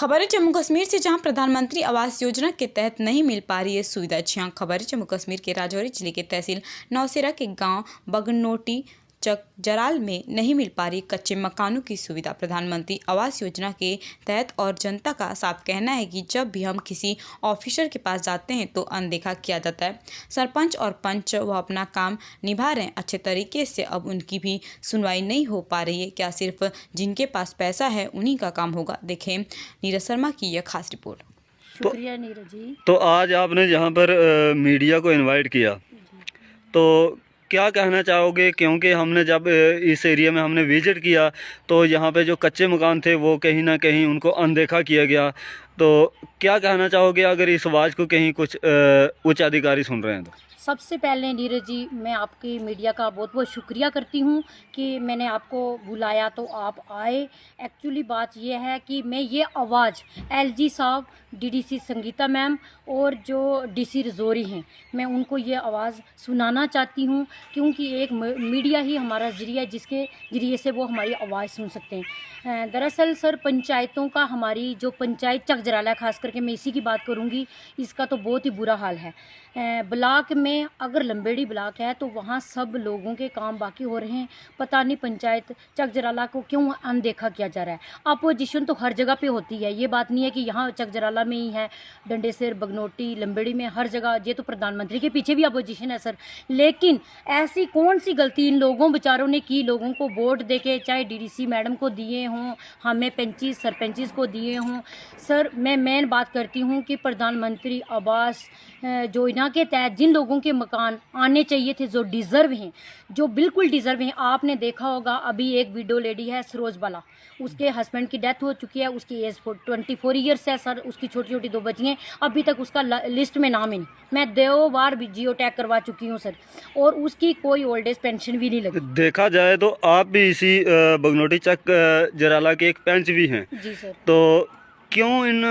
खबर है जम्मू कश्मीर से, जहां प्रधानमंत्री आवास योजना के तहत नहीं मिल पा रही है सुविधा। जी हां, खबर है जम्मू कश्मीर के राजौरी जिले के तहसील नौशेरा के गांव बगनोटी चक जराल में नहीं मिल पा रही कच्चे मकानों की सुविधा। प्रधानमंत्री आवास योजना के तहत और जनता का साफ कहना है कि जब भी हम किसी ऑफिसर के पास जाते हैं तो अनदेखा किया जाता है। सरपंच और पंच वह अपना काम निभा रहे हैं अच्छे तरीके से, अब उनकी भी सुनवाई नहीं हो पा रही है। क्या सिर्फ जिनके पास पैसा है उन्हीं का काम होगा? देखें नीरज शर्मा की यह खास रिपोर्ट। शुक्रिया नीरज जी। तो आज आपने यहाँ पर मीडिया को इनवाइट किया, तो क्या कहना चाहोगे? क्योंकि हमने जब इस एरिया में हमने विजिट किया तो यहाँ पे जो कच्चे मकान थे वो कहीं ना कहीं उनको अनदेखा किया गया। तो क्या कहना चाहोगे अगर इस आवाज़ को कहीं कुछ उच्च अधिकारी सुन रहे हैं तो? सबसे पहले नीरज जी, मैं आपकी मीडिया का बहुत बहुत शुक्रिया करती हूँ कि मैंने आपको बुलाया तो आप आए। एक्चुअली बात यह है कि मैं ये आवाज़ एलजी साहब, डीडीसी संगीता मैम और जो डीसी रजौरी हैं, मैं उनको ये आवाज़ सुनाना चाहती हूँ, क्योंकि एक मीडिया ही हमारा ज़रिया है जिसके ज़रिए से वो हमारी आवाज़ सुन सकते हैं। दरअसल सर, पंचायतों का, हमारी जो पंचायत चक जराला, खास करके मैं इसी की बात करूँगी, इसका तो बहुत ही बुरा हाल है। ब्लॉक में अगर लंबेड़ी ब्लॉक है तो वहाँ सब लोगों के काम बाकी हो रहे हैं। पता नहीं पंचायत चक जराला को क्यों अनदेखा किया जा रहा है। अपोजिशन तो हर जगह पे होती है, ये बात नहीं है कि यहाँ चक जराला में ही है, डंडेसर, बगनोटी, लंबेड़ी में, हर जगह। ये तो प्रधानमंत्री के पीछे भी अपोजिशन है सर। लेकिन ऐसी कौन सी गलती इन लोगों बेचारों ने की? लोगों को वोट दे के, चाहे डीडीसी मैडम को दिए हों, हमें पंचिस सरपंचिस को दिए हों। सर, मैं मेन बात करती हूँ कि प्रधानमंत्री आवास योजना के तहत जिन लोगों के मकान आने चाहिए थे, जो डिज़र्व हैं, जो बिल्कुल डिज़र्व हैं, आपने देखा होगा अभी एक विडो लेडी है सरोज बाला, उसके हस्बैंड की डेथ हो चुकी है, उसकी एज 24 ईयर्स है सर, उसकी छोटी छोटी 2 बच्ची हैं, अभी तक उसका लिस्ट में नाम ही नहीं। मैं 2 बार भी जियो टैग करवा चुकी हूँ सर, और उसकी कोई ओल्ड एज पेंशन भी नहीं लगी। देखा जाए तो आप भी इसी बगनोटी चक जराला के एक पंच भी हैं। जी सर। तो क्यों इन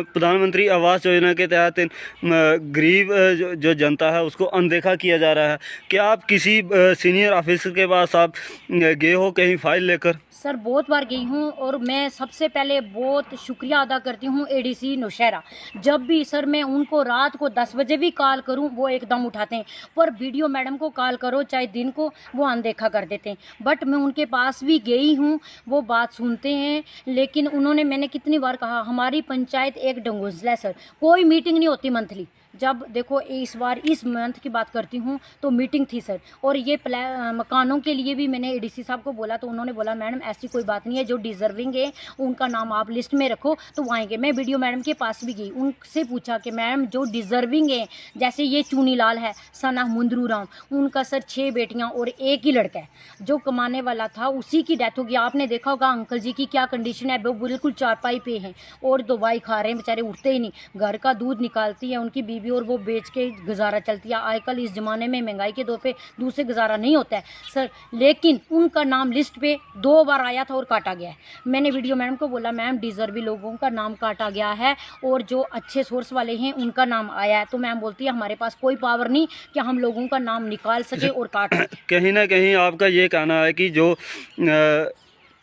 प्रधानमंत्री आवास योजना के तहत इन गरीब जो जनता है उसको अनदेखा किया जा रहा है? क्या आप किसी सीनियर ऑफिसर के पास आप गए हो कहीं फाइल लेकर? सर, बहुत बार गई हूँ, और मैं सबसे पहले बहुत शुक्रिया अदा करती हूँ एडीसी नौशेरा। जब भी सर मैं उनको रात को 10 बजे भी कॉल करूँ वो एकदम उठाते हैं, पर वीडियो मैडम को कॉल करो चाहे दिन को, वो अनदेखा कर देते हैं। बट मैं उनके पास भी गई हूँ, वो बात सुनते हैं, लेकिन उन्होंने, मैंने कितनी बार कहा, हमारी पंचायत एक डंगोजला है सर, कोई मीटिंग नहीं होती मंथली। जब देखो इस बार इस मंथ की बात करती हूँ तो मीटिंग थी सर, और ये मकानों के लिए भी मैंने एडीसी साहब को बोला, तो उन्होंने बोला मैडम ऐसी कोई बात नहीं है, जो डिजर्विंग है उनका नाम आप लिस्ट में रखो तो वो आएंगे। मैं वीडियो मैडम के पास भी गई, उनसे पूछा कि मैडम जो डिजर्विंग है, जैसे ये चूनी लाल है, सना मुंदरू राम, उनका सर 6 बेटियाँ और एक ही लड़का है, जो कमाने वाला था उसी की डेथ हो गई। आपने देखा होगा अंकल जी की क्या कंडीशन है, वो बिल्कुल चारपाई पे हैं और दवाई खा रहे हैं, बेचारे उठते ही नहीं। घर का दूध निकालती है उनकी बीवी और वो बेच के गुजारा चलती है। आजकल इस ज़माने में महंगाई के दौर पे दूध से गुजारा नहीं होता है सर, लेकिन उनका नाम लिस्ट पे 2 बार आया था और काटा गया है। मैंने वीडियो मैडम को बोला मैम डिजर्वी लोगों का नाम काटा गया है और जो अच्छे सोर्स वाले हैं उनका नाम आया है, तो मैम बोलती है हमारे पास कोई पावर नहीं कि हम लोगों का नाम निकाल सके और काट सके। कहीं ना कहीं आपका ये कहना है कि जो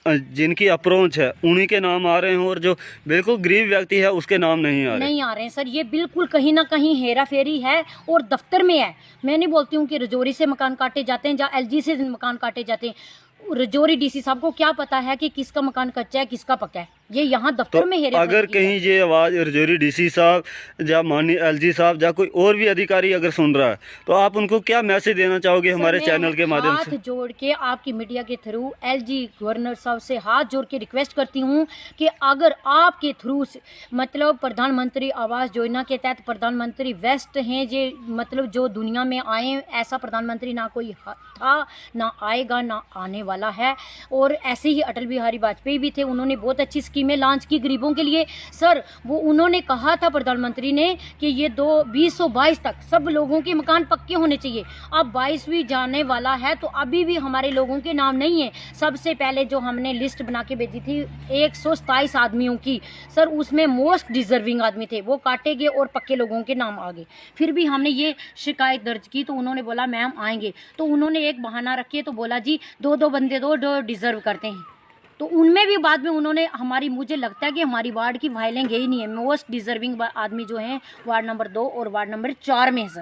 जिनकी अप्रोच है उन्हीं के नाम आ रहे हैं और जो बिल्कुल गरीब व्यक्ति है उसके नाम नहीं आ रहे हैं सर। ये बिल्कुल कहीं ना कहीं हेरा फेरी है और दफ्तर में है। मैं नहीं बोलती हूँ कि रजौरी से मकान काटे जाते हैं, जहाँ एलजी से मकान काटे जाते हैं। रजौरी डीसी साहब को क्या पता है कि किसका मकान कच्चा है किसका पक्का है? ये यहाँ दफ्तर तो में हेरे। अगर कहीं ये आवाज़ रजौरी डीसी साहब या माननीय एलजी साहब या कोई और भी अधिकारी अगर सुन रहा है तो आप उनको क्या मैसेज देना चाहोगे हमारे चैनल के माध्यम से? हाथ जोड़ के आपकी मीडिया के थ्रू एलजी गवर्नर साहब से हाथ जोड़ के रिक्वेस्ट करती हूँ कि अगर आपके थ्रू मतलब प्रधानमंत्री आवास योजना के तहत प्रधानमंत्री वेस्ट हैं, जे मतलब जो दुनिया में आए, ऐसा प्रधानमंत्री ना कोई था, ना आएगा, ना आने वाला है। और ऐसे ही अटल बिहारी वाजपेयी भी थे, उन्होंने बहुत अच्छी स्कीमें लॉन्च की गरीबों के लिए सर। वो उन्होंने कहा था प्रधानमंत्री ने कि ये 2022 तक सब लोगों के मकान पक्के होने चाहिए। अब 22 भी जाने वाला है तो अभी भी हमारे लोगों के नाम नहीं है। सबसे पहले जो हमने लिस्ट बना के भेजी थी 127 आदमियों की सर, उसमें मोस्ट डिजर्विंग आदमी थे, वो काटे गए और पक्के लोगों के नाम आ गए। फिर भी हमने ये शिकायत दर्ज की तो उन्होंने बोला मैम आएंगे, तो उन्होंने एक बहाना रखे तो बोला जी 2 बंदे दो जो डिजर्व करते हैं। तो उनमें भी बाद में उन्होंने हमारी, मुझे लगता है कि हमारी वार्ड की फाइलें गई नहीं है। मोस्ट डिजर्विंग आदमी जो हैं वार्ड नंबर 2 और वार्ड नंबर 4 में है सर।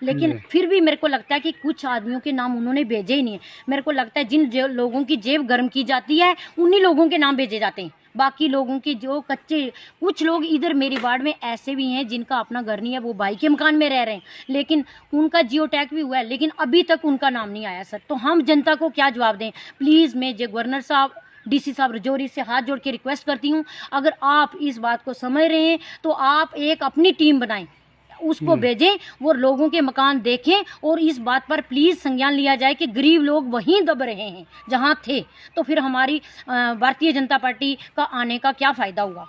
लेकिन फिर भी मेरे को लगता है कि कुछ आदमियों के नाम उन्होंने भेजे ही नहीं है। मेरे को लगता है जिन लोगों की जेब गर्म की जाती है उन्हीं लोगों के नाम भेजे जाते हैं। बाकी लोगों की जो कच्चे, कुछ लोग इधर मेरी वार्ड में ऐसे भी हैं जिनका अपना घर नहीं है, वो भाई के मकान में रह रहे हैं, लेकिन उनका जियो टैग भी हुआ है, लेकिन अभी तक उनका नाम नहीं आया सर। तो हम जनता को क्या जवाब दें? प्लीज़ मैं गवर्नर साहब, डीसी साहब रजौरी से हाथ जोड़ के रिक्वेस्ट करती हूँ, अगर आप इस बात को समझ रहे हैं तो आप एक अपनी टीम बनाएं, उसको भेजें, वो लोगों के मकान देखें और इस बात पर प्लीज़ संज्ञान लिया जाए कि गरीब लोग वहीं दब रहे हैं जहां थे। तो फिर हमारी भारतीय जनता पार्टी का आने का क्या फ़ायदा हुआ?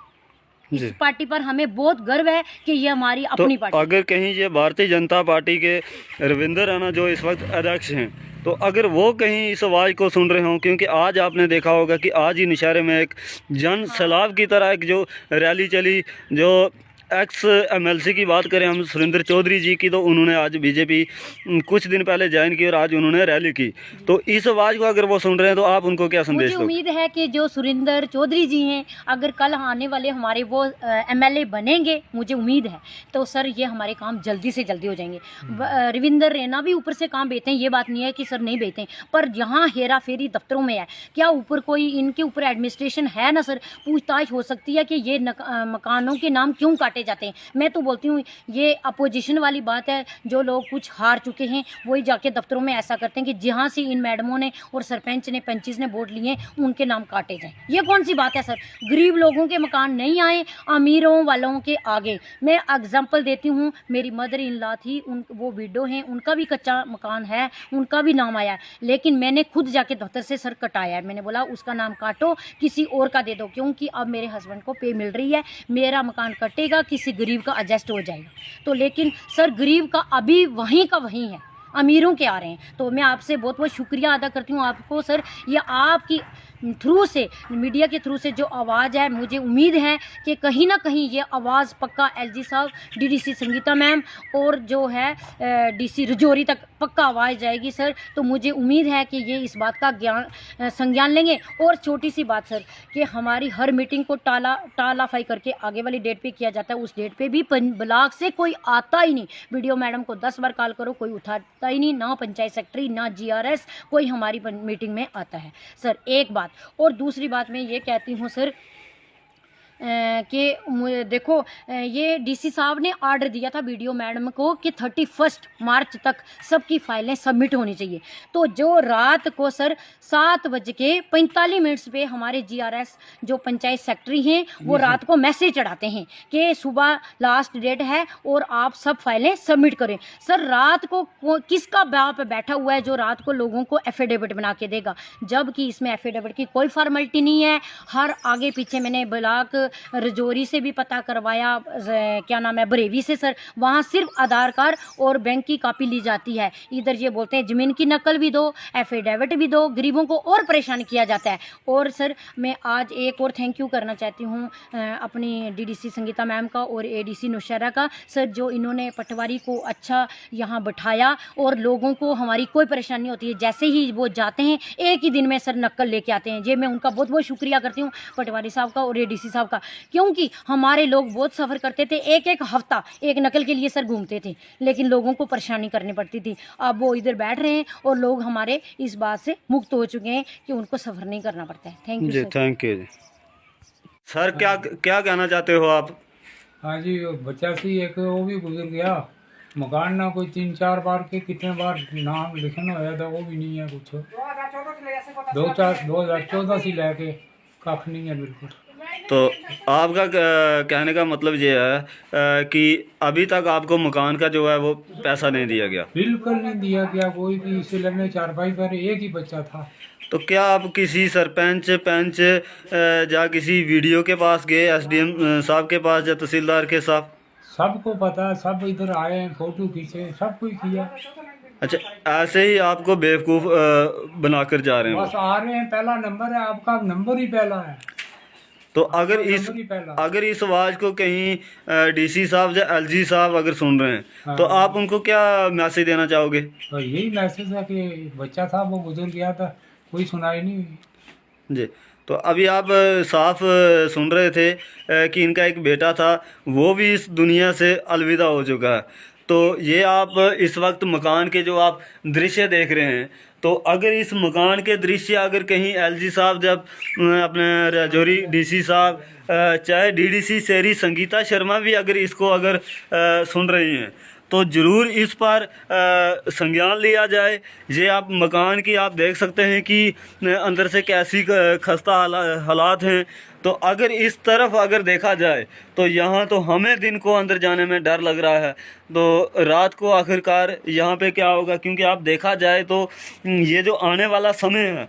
इस पार्टी पर हमें बहुत गर्व है कि ये हमारी अपनी पार्टी। अगर कहीं ये भारतीय जनता पार्टी के रविंदर राणा जो इस वक्त अध्यक्ष हैं, तो अगर वो कहीं इस आवाज़ को सुन रहे हों, क्योंकि आज आपने देखा होगा कि आज ही नौशहरे में एक जन सैलाब की तरह एक जो रैली चली, जो एक्स एमएलसी की बात करें हम सुरेंद्र चौधरी जी की, तो उन्होंने आज बीजेपी कुछ दिन पहले ज्वाइन की और आज उन्होंने रैली की। तो इस आवाज़ को अगर वो सुन रहे हैं तो आप उनको क्या संदेश मुझे उम्मीद है कि जो सुरेंद्र चौधरी जी हैं, अगर कल आने वाले हमारे वो एमएलए बनेंगे, मुझे उम्मीद है, तो सर ये हमारे काम जल्दी से जल्दी हो जाएंगे। रविंदर रैना भी ऊपर से काम बेचते हैं, ये बात नहीं है कि सर नहीं बेचते, पर जहाँ हेरा फेरी दफ्तरों में है, क्या ऊपर कोई इनके ऊपर एडमिनिस्ट्रेशन है ना सर? पूछताछ हो सकती है कि ये मकानों के नाम क्यों काटे जाते हैं। मैं तो बोलती हूँ ये अपोजिशन वाली बात है, जो लोग कुछ हार चुके हैं वही जाके दफ्तरों में ऐसा करते हैं कि जहाँ से इन मैडमों ने और सरपंच ने, पंचिस ने वोट लिए उनके नाम काटे जाएं। ये कौन सी बात है सर? गरीब लोगों के मकान नहीं आए, अमीरों वालों के आगे। मैं एग्जाम्पल देती हूँ, मेरी मदर इन लॉ थी, वो विडो हैं, उनका भी कच्चा मकान है, उनका भी नाम आया है, लेकिन मैंने खुद जाके दफ्तर से सर कटाया है। मैंने बोला उसका नाम काटो, किसी और का दे दो, क्योंकि अब मेरे हस्बैंड को पे मिल रही है, मेरा मकान कटेगा, किसी गरीब का एडजस्ट हो जाएगा। तो लेकिन सर गरीब का अभी वहीं का वहीं है, अमीरों के आ रहे हैं। तो मैं आपसे बहुत बहुत शुक्रिया अदा करती हूँ आपको सर, ये आपकी थ्रू से, मीडिया के थ्रू से जो आवाज़ है, मुझे उम्मीद है कि कहीं ना कहीं ये आवाज़ पक्का एलजी साहब, डीडीसी संगीता मैम और जो है डीसी रजौरी तक पक्का आवाज़ जाएगी सर। तो मुझे उम्मीद है कि ये इस बात का संज्ञान लेंगे। और छोटी सी बात सर, कि हमारी हर मीटिंग को टालाफाई करके आगे वाली डेट पे किया जाता है, उस डेट पे भी ब्लॉक से कोई आता ही नहीं। वीडियो मैडम को 10 बार कॉल करो, कोई उठाता ही नहीं, ना पंचायत सेक्रेटरी ना जीआरएस कोई हमारी मीटिंग में आता है सर। एक बात और दूसरी बात मैं ये कहती हूँ सर कि देखो ये डीसी साहब ने ऑर्डर दिया था वीडियो मैडम को कि 31 मार्च तक सबकी फाइलें सबमिट होनी चाहिए। तो जो रात को सर 7:45 पे हमारे जीआरएस जो पंचायत सेक्रेटरी हैं वो रात को मैसेज चढ़ाते हैं कि सुबह लास्ट डेट है और आप सब फाइलें सबमिट करें। सर रात को किसका बाप बैठा हुआ है जो रात को लोगों को एफिडेविट बना के देगा, जबकि इसमें एफिडेविट की कोई फॉर्मेलिटी नहीं है। हर आगे पीछे मैंने ब्लॉक रजौरी से भी पता करवाया, क्या नाम है, बरेवी से सर, वहाँ सिर्फ आधार कार्ड और बैंक की कॉपी ली जाती है। इधर ये बोलते हैं ज़मीन की नकल भी दो, एफिडेविट भी दो, गरीबों को और परेशान किया जाता है। और सर मैं आज एक और थैंक यू करना चाहती हूँ अपनी डीडीसी संगीता मैम का और एडीसी नौशहरा का सर, जो इन्होंने पटवारी को अच्छा यहाँ बैठाया और लोगों को हमारी कोई परेशानी होती है, जैसे ही वो जाते हैं एक ही दिन में सर नकल लेके आते हैं। ये मैं उनका बहुत बहुत शुक्रिया करती हूँ, पटवारी साहब का और एडीसी साहब का, क्योंकि हमारे लोग बहुत सफ़र करते थे, एक एक हफ्ता एक नकल के लिए सर घूमते थे, लेकिन लोगों को परेशानी करनी पड़ती थी। अब वो इधर बैठ रहे हैं और लोग हमारे इस बात से मुक्त हो चुके हैं कि उनको सफ़र नहीं करना पड़ता है। थैंक यू जी, थैंक यू सर। क्या क्या कहना चाहते हो आप? हाँ जी, बच्चा सी एक वो भी गुजर गया, मकान ना कोई 3-4 बार के कितने बार नाम लिखना होया था, वो भी नहीं है कुछ। 2014 से लेके कख नहीं है बिल्कुल। तो आपका कहने का मतलब ये है कि अभी तक आपको मकान का जो है वो पैसा नहीं दिया गया? बिल्कुल नहीं दिया गया कोई भी। इसे लगने 4 पर एक ही बच्चा था। तो क्या आप किसी सरपंच पंच या किसी वीडियो के पास गए, एसडीएम साहब के पास या तहसीलदार के साथ? सबको पता, सब इधर आए हैं, फोटो खींचे, सब कुछ किया। अच्छा, ऐसे ही आपको बेवकूफ़ बनाकर जा रहे हैं? बस आ रहे हैं, पहला नंबर है आपका, नंबर ही पहला है। तो अगर इस आवाज़ को कहीं डीसी साहब या एलजी साहब अगर सुन रहे हैं, हाँ, तो आप उनको क्या मैसेज देना चाहोगे? तो यही मैसेज है कि बच्चा था वो गुजर गया था, कोई सुनाई नहीं हुई। जी, तो अभी आप साफ सुन रहे थे कि इनका एक बेटा था, वो भी इस दुनिया से अलविदा हो चुका है। तो ये आप इस वक्त मकान के जो आप दृश्य देख रहे हैं, तो अगर इस मकान के दृश्य अगर कहीं एलजी साहब जब अपने राजौरी डीसी साहब चाहे डीडीसी शहरी संगीता शर्मा भी अगर इसको अगर सुन रही हैं तो ज़रूर इस पर संज्ञान लिया जाए। ये आप मकान की आप देख सकते हैं कि अंदर से कैसी खस्ता हालात हैं। तो अगर इस तरफ अगर देखा जाए तो यहाँ तो हमें दिन को अंदर जाने में डर लग रहा है, तो रात को आखिरकार यहाँ पे क्या होगा, क्योंकि आप देखा जाए तो ये जो आने वाला समय है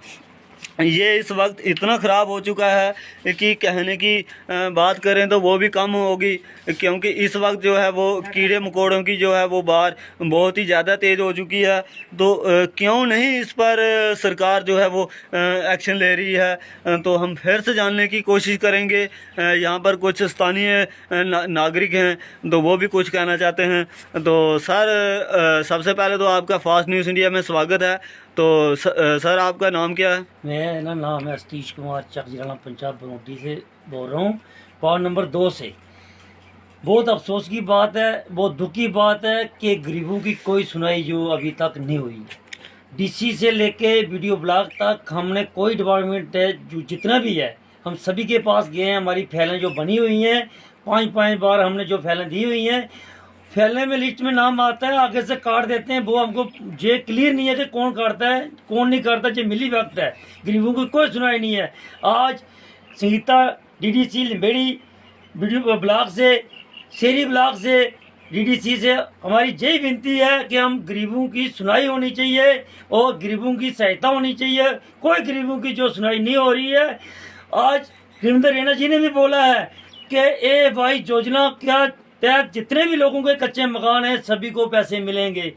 ये इस वक्त इतना ख़राब हो चुका है कि कहने की बात करें तो वो भी कम होगी, क्योंकि इस वक्त जो है वो कीड़े मकोड़ों की जो है वो बार बहुत ही ज़्यादा तेज़ हो चुकी है। तो क्यों नहीं इस पर सरकार जो है वो एक्शन ले रही है। तो हम फिर से जानने की कोशिश करेंगे। यहाँ पर कुछ स्थानीय नागरिक हैं तो वो भी कुछ कहना चाहते हैं। तो सर सबसे पहले तो आपका फास्ट न्यूज़ इंडिया में स्वागत है। तो सर आपका नाम क्या है? मैं नाम है सतीश कुमार, चक जिला पंजाब बनोटी से बोल रहा हूँ, वार्ड नंबर 2 से। बहुत अफसोस की बात है, बहुत दुख की बात है कि गरीबों की कोई सुनाई जो अभी तक नहीं हुई। डीसी से लेके वीडियो ब्लॉग तक हमने कोई डिपार्टमेंट है जो जितना भी है हम सभी के पास गए हैं। हमारी फाइलें जो बनी हुई हैं 5-5 बार हमने जो फाइलें दी हुई हैं, फैलने में लिस्ट में नाम आता है, आगे से काट देते हैं। वो हमको ये क्लियर नहीं है कि कौन काटता है कौन नहीं काटता। ये मिली वक्त है, गरीबों की कोई सुनाई नहीं है। आज संगीता डीडीसी लिम्बेड़ी वीडियो ब्लॉक से, शेरी ब्लॉक से, डीडीसी से हमारी यही विनती है कि हम गरीबों की सुनाई होनी चाहिए और गरीबों की सहायता होनी चाहिए। कोई गरीबों की जो सुनाई नहीं हो रही है। आज हेमंत रैना जी ने भी बोला है कि ए भाई योजना क्या तहत जितने भी लोगों के कच्चे मकान हैं सभी को पैसे मिलेंगे।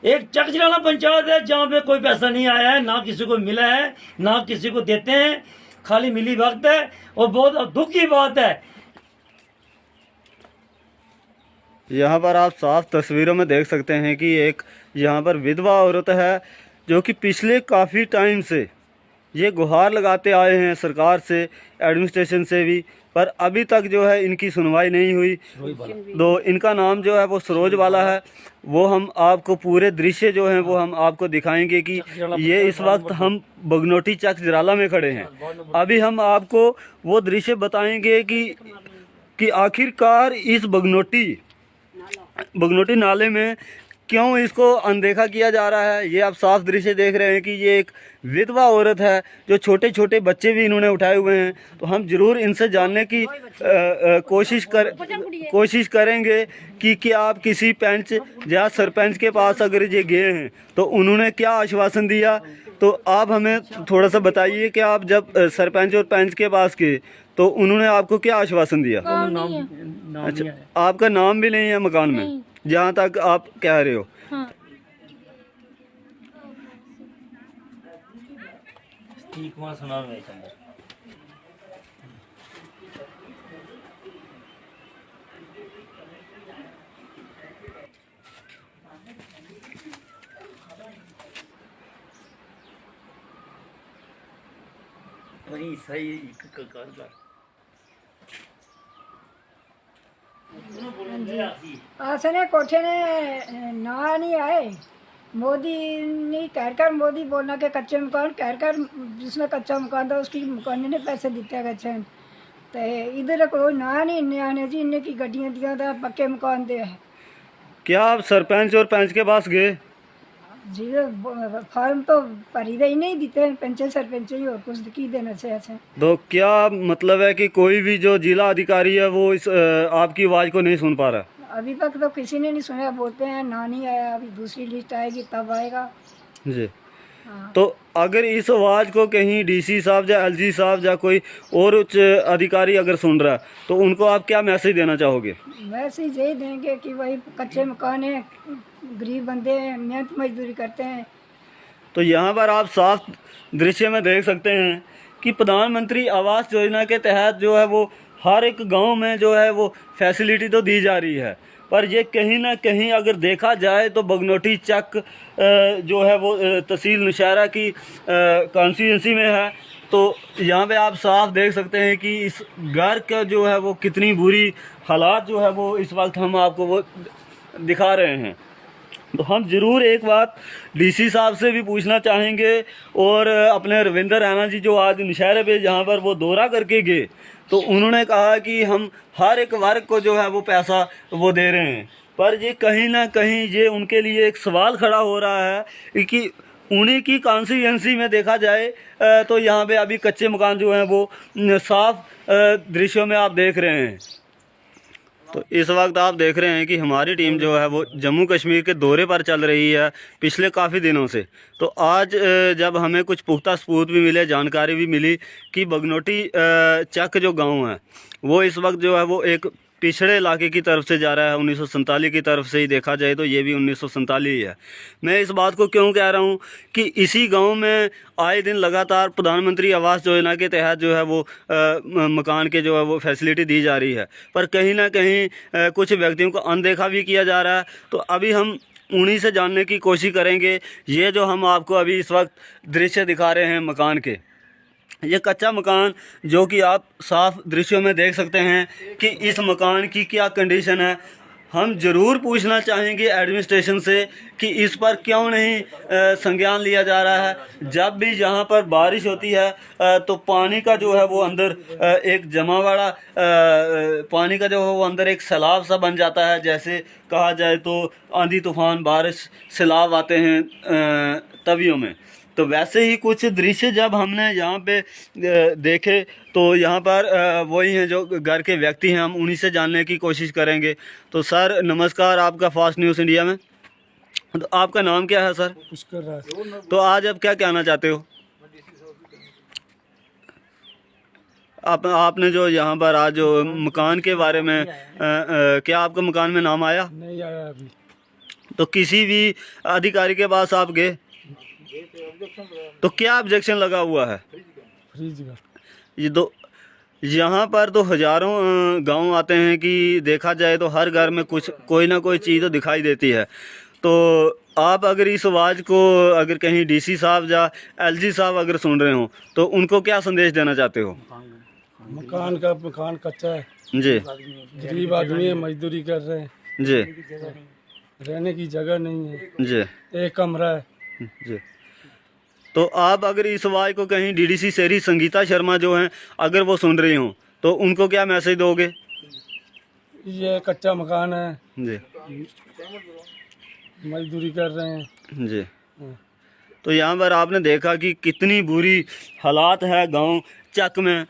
एक चकजराला पंचायत है जहाँ पे कोई पैसा नहीं आया है, ना किसी को मिला है ना किसी को देते हैं, खाली मिली वक्त है। और बहुत दुख की बात है। यहाँ पर आप साफ तस्वीरों में देख सकते हैं कि एक यहाँ पर विधवा औरत है जो कि पिछले काफ़ी टाइम से ये गुहार लगाते आए हैं सरकार से, एडमिनिस्ट्रेशन से भी, पर अभी तक जो है इनकी सुनवाई नहीं हुई। तो इनका नाम जो है वो सरोज वाला है। वो हम आपको पूरे दृश्य जो हैं वो हम आपको दिखाएंगे कि ये इस वक्त हम बगनोटी चक जराला में खड़े हैं। अभी हम आपको वो दृश्य बताएंगे कि आखिरकार इस बगनोटी नाले में क्यों इसको अनदेखा किया जा रहा है। ये आप साफ दृश्य देख रहे हैं कि ये एक विधवा औरत है जो छोटे छोटे बच्चे भी इन्होंने उठाए हुए हैं। तो हम ज़रूर इनसे जानने की कोशिश करेंगे कि क्या आप किसी पंच या सरपंच के पास अगर ये गए हैं तो उन्होंने क्या आश्वासन दिया। तो आप हमें थोड़ा सा बताइए कि आप जब सरपंच और पंच के पास गए तो उन्होंने आपको क्या आश्वासन दिया। अच्छा, आपका नाम भी नहीं है मकान में जहाँ तक आप कह रहे हो। हाँ। वही सही कर आसने कोठे ने ना नहीं आए। मोदी ने कहकर मोदी बोलना के कच्चे मकान कहकर जिसने कच्चा मकान था उसकी मकान ने पैसे दिते कच्चे। तो इधर कोई ना नहीं इन्ने आने जी, इन्ने की गड्डियां दिया था पक्के मकान दे है। क्या आप सरपंच और पंच के पास गए? जी फॉर्म तो भरी दे ही नहीं देते पंच सरपंच ही और कुछ की देना चाहिए। तो क्या मतलब है कि कोई भी जो जिला अधिकारी है वो इस आपकी आवाज़ को नहीं सुन पा रहा? अभी तक तो किसी ने नहीं सुना। बोलते हैं ना नहीं आया, अभी दूसरी लिस्ट आएगी तब आएगा जी। हाँ। तो अगर इस आवाज़ को कहीं डीसी साहब या एलजी साहब या कोई और उच्च अधिकारी अगर सुन रहा है तो उनको आप क्या मैसेज देना चाहोगे? मैसेज यही देंगे कि भाई कच्चे मकान है, गरीब बंदे हैं, मेहनत मजदूरी करते हैं। तो यहाँ पर आप साफ दृश्य में देख सकते हैं कि प्रधानमंत्री आवास योजना के तहत जो है वो हर एक गांव में जो है वो फैसिलिटी तो दी जा रही है, पर ये कहीं ना कहीं अगर देखा जाए तो बगनोटी चक जो है वो तहसील नौशहरा की कॉन्स्टिट्यूंसी में है। तो यहाँ पे आप साफ देख सकते हैं कि इस घर का जो है वो कितनी बुरी हालात जो है वो इस वक्त हम आपको वो दिखा रहे हैं। तो हम ज़रूर एक बात डीसी साहब से भी पूछना चाहेंगे और अपने रविंदर रैना जी जो आज नौशहरे पे जहाँ पर वो दौरा करके गए तो उन्होंने कहा कि हम हर एक वर्ग को जो है वो पैसा वो दे रहे हैं, पर ये कहीं ना कहीं ये उनके लिए एक सवाल खड़ा हो रहा है कि उन्हीं की कॉन्स्टिट्यूएंसी में देखा जाए तो यहाँ पे अभी कच्चे मकान जो हैं वो साफ दृश्यों में आप देख रहे हैं। तो इस वक्त आप देख रहे हैं कि हमारी टीम जो है वो जम्मू कश्मीर के दौरे पर चल रही है पिछले काफ़ी दिनों से। तो आज जब हमें कुछ पुख्ता सबूत भी मिले, जानकारी भी मिली कि बगनोटी चक जो गांव है वो इस वक्त जो है वो एक पिछड़े इलाके की तरफ से जा रहा है। 1947 की तरफ से ही देखा जाए तो ये भी 1947 ही है। मैं इस बात को क्यों कह रहा हूँ कि इसी गांव में आए दिन लगातार प्रधानमंत्री आवास योजना के तहत जो है वो मकान के जो है वो फैसिलिटी दी जा रही है, पर कहीं ना कहीं कुछ व्यक्तियों को अनदेखा भी किया जा रहा है। तो अभी हम उन्हीं से जानने की कोशिश करेंगे। ये जो हम आपको अभी इस वक्त दृश्य दिखा रहे हैं मकान के, ये कच्चा मकान जो कि आप साफ दृश्यों में देख सकते हैं कि इस मकान की क्या कंडीशन है। हम ज़रूर पूछना चाहेंगे एडमिनिस्ट्रेशन से कि इस पर क्यों नहीं संज्ञान लिया जा रहा है। जब भी यहाँ पर बारिश होती है तो पानी का जो है वो अंदर एक जमा वाला पानी का जो है वो अंदर एक सैलाब सा बन जाता है। जैसे कहा जाए तो आंधी तूफान बारिश सैलाब आते हैं तवियों में, तो वैसे ही कुछ दृश्य जब हमने यहाँ पे देखे तो यहाँ पर वही हैं जो घर के व्यक्ति हैं, हम उन्हीं से जानने की कोशिश करेंगे। तो सर नमस्कार, आपका फास्ट न्यूज़ इंडिया में। तो आपका नाम क्या है सर? पुष्कर राज। तो आज आप क्या कहना चाहते हो? आपने जो यहाँ पर आज जो मकान के बारे में क्या आपका मकान में नाम आया? नहीं आया अभी। तो किसी भी अधिकारी के पास आप गए तो क्या ऑब्जेक्शन लगा हुआ है? फ्रीज का ये दो यहाँ पर तो हज़ारों गांव आते हैं कि देखा जाए तो हर घर में कुछ कोई ना कोई चीज़ तो दिखाई देती है। तो आप अगर इस आवाज़ को अगर कहीं डीसी साहब या एलजी साहब अगर सुन रहे हो तो उनको क्या संदेश देना चाहते हो? मकान कच्चा है जी, गरीब आदमी है, मजदूरी कर रहे हैं जी, रहने की जगह नहीं है, जी, एक कमरा है। जी। तो आप अगर इस आवाज़ को कहीं डीडीसी शहरी संगीता शर्मा जो हैं अगर वो सुन रही हों तो उनको क्या मैसेज दोगे? ये कच्चा मकान है, जी, मजदूरी कर रहे हैं। जी। तो यहाँ पर आपने देखा कि कितनी बुरी हालात है गांव चक में,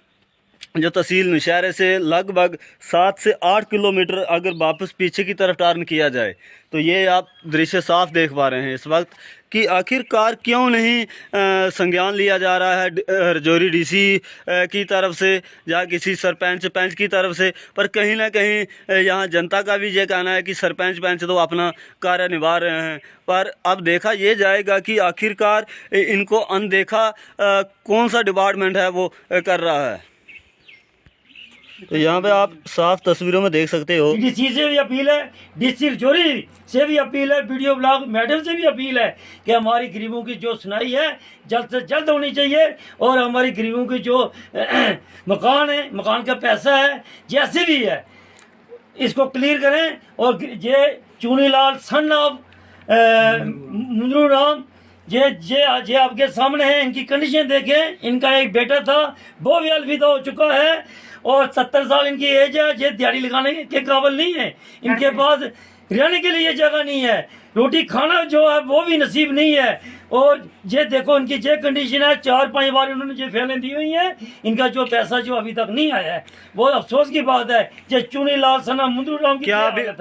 जो तहसील नौशहरे से लगभग 7 से 8 किलोमीटर अगर वापस पीछे की तरफ टर्न किया जाए तो ये आप दृश्य साफ देख पा रहे हैं इस वक्त कि आखिरकार क्यों नहीं संज्ञान लिया जा रहा है रजौरी डीसी की तरफ से या किसी सरपंच पंच की तरफ से। पर कहीं ना कहीं यहाँ जनता का भी ये कहना है कि सरपंच पंच तो अपना कार्य निभा रहे हैं, पर अब देखा ये जाएगा कि आखिरकार इनको अनदेखा कौन सा डिपार्टमेंट है वो कर रहा है। तो यहाँ पे आप साफ तस्वीरों में देख सकते हो। डीसी से भी अपील है, डीसी रजौरी से भी अपील है, वीडियो ब्लॉग मैडम से भी अपील है कि हमारी गरीबों की जो सुनाई है जल्द से जल्द होनी चाहिए और हमारी गरीबों की जो मकान है, मकान का पैसा है जैसे भी है इसको क्लियर करें। और ये चूनीलाल सन ऑफ मुंदरू राम जे आपके सामने है, इनकी कंडीशन देखें। इनका एक बेटा था वो भी अलविदा हो चुका है और 70 साल इनकी एज है। ये दिहाड़ी लगाने के काबिल नहीं है, इनके पास रहने के लिए जगह नहीं है, रोटी खाना जो है वो भी नसीब नहीं है। और ये देखो इनकी ये कंडीशन है, 4-5 बार उन्होंने ये फैलें दी हुई हैं, इनका जो पैसा जो अभी तक नहीं आया है बहुत अफसोस की बात है। ये चुनीलाल सना मुंदरू राम की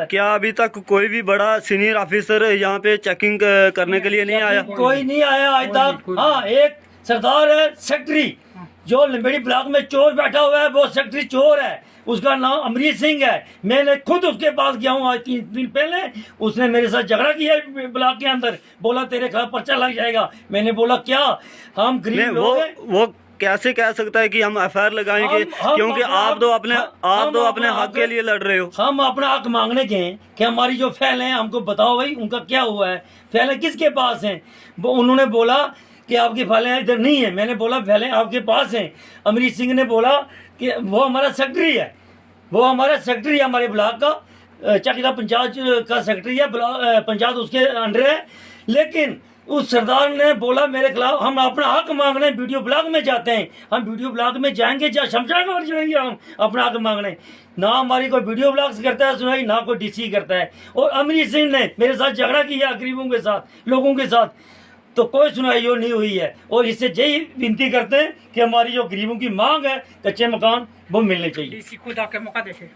क्या अभी तक कोई भी बड़ा सीनियर ऑफिसर यहाँ पे चेकिंग करने के लिए नहीं आया? कोई नहीं आया आज तक। हाँ, एक सरदार है सेक्रेटरी जो लंबेड़ी ब्लॉक में चोर बैठा हुआ है, वो सेक्रेटरी चोर है, उसका नाम अमरीत सिंह है। मैंने खुद उसके पास गया हूँ आज 3 दिन पहले, उसने मेरे साथ झगड़ा किया ब्लॉक के अंदर, बोला तेरे खिलाफ पर्चा लग जाएगा। मैंने बोला क्या, हम गरीब लोग हैं। वो कैसे कह सकता है कि हम एफआईआर लगाएंगे? क्योंकि आप तो अपने हक के लिए लड़ रहे हो। हम अपना हक मांगने गए कि हमारी जो फैल हैं हमको बताओ भाई उनका क्या हुआ है, फैल किसके पास हैं। वो उन्होंने बोला कि आपकी फाइलें इधर नहीं है। मैंने बोला फाइलें आपके पास हैं। अमरीत सिंह ने बोला कि वो हमारा सेक्रेटरी है, वो हमारा सेक्रेटरी है, हमारे ब्लॉक का चकिला पंचायत का सेक्रेटरी है, पंचायत उसके अंडर है। लेकिन उस सरदार ने बोला मेरे खिलाफ, हम अपना हक मांगने वीडियो ब्लॉग में जाते हैं, हम वीडियो ब्लॉग में जाएंगे या शमशान घाट जाएंगे, हम अपना हक मांगने। ना हमारी कोई वीडियो ब्लॉग्स करता है सुनाई, ना कोई डीसी करता है। और अमरीत सिंह ने मेरे साथ झगड़ा किया गरीबों के साथ, लोगों के साथ, तो कोई सुनाई नहीं हुई है। और इससे यही विनती करते हैं कि हमारी जो गरीबों की मांग है कच्चे मकान वो मिलने चाहिए। डीसी खुद आके मौका देखे।